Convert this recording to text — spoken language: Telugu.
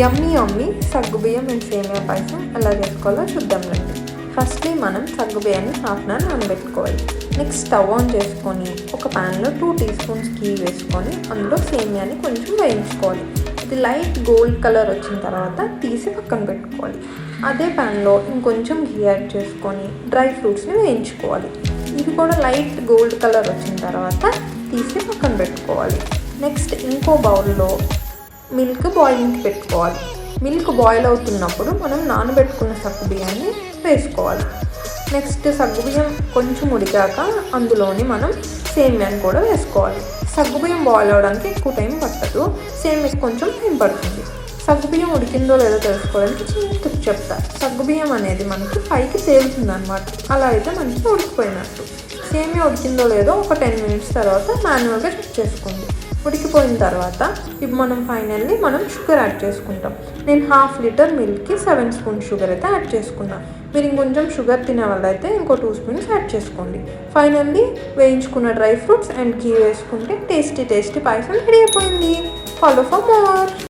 యమ్మీ యమ్మీ సగ్గుబియ్యం అండ్ సేమియా పాయసం ఎలా చేసుకోవాలో చూద్దాం రండి. ఫస్ట్లీ మనం సగ్గుబియ్యాన్ని హాఫ్ అన్ అవర్ నానబెట్టుకోవాలి. నెక్స్ట్ స్టవ్ ఆన్ చేసుకొని ఒక ప్యాన్లో 2 టీ స్పూన్స్ గీ వేసుకొని అందులో సేమియాని కొంచెం వేయించుకోవాలి. ఇది లైట్ గోల్డ్ కలర్ వచ్చిన తర్వాత తీసి పక్కన పెట్టుకోవాలి. అదే ప్యాన్లో ఇంకొంచెం గీ యాడ్ చేసుకొని డ్రై ఫ్రూట్స్ని వేయించుకోవాలి. ఇది కూడా లైట్ గోల్డ్ కలర్ వచ్చిన తర్వాత తీసి పక్కన పెట్టుకోవాలి. నెక్స్ట్ ఇంకో బౌల్లో మిల్క్ బాయిలింగ్కి పెట్టుకోవాలి. మిల్క్ బాయిల్ అవుతున్నప్పుడు మనం నానబెట్టుకున్న సగ్గుబియ్యాన్ని వేసుకోవాలి. నెక్స్ట్ సగ్గుబియ్యం కొంచెం ఉడికాక అందులోని మనం సేమియాని కూడా వేసుకోవాలి. సగ్గుబియ్యం బాయిల్ అవడానికి ఎక్కువ టైం పట్టదు, సేమియాకి కొంచెం టైం పడుతుంది. సగ్గుబియ్యం ఉడికిందో లేదో తెలుసుకోవడానికి చిన్న టిప్ చెప్తా. సగ్గుబియ్యం అనేది మనకి పైకి తేలుతుంది అనమాట, అలా అయితే మనకి ఉడికిపోయినట్టు. సేమియా ఉడికిందో లేదో ఒక 10 మినిట్స్ తర్వాత మాన్యువల్గా చెక్ చేసుకోండి. ఉడికిపోయిన తర్వాత ఇప్పుడు మనం షుగర్ యాడ్ చేసుకుంటాం. నేను 1/2 లీటర్ మిల్క్కి 7 స్పూన్స్ షుగర్ అయితే యాడ్ చేసుకున్నాను. మీరు ఇంకొంచెం షుగర్ తినే వాళ్ళైతే ఇంకో 2 స్పూన్స్ యాడ్ చేసుకోండి. ఫైనల్లీ వేయించుకున్న డ్రై ఫ్రూట్స్ అండ్ ఘీ వేసుకుంటే టేస్టీ పాయసం రెడీ అయిపోయింది. Follow for more.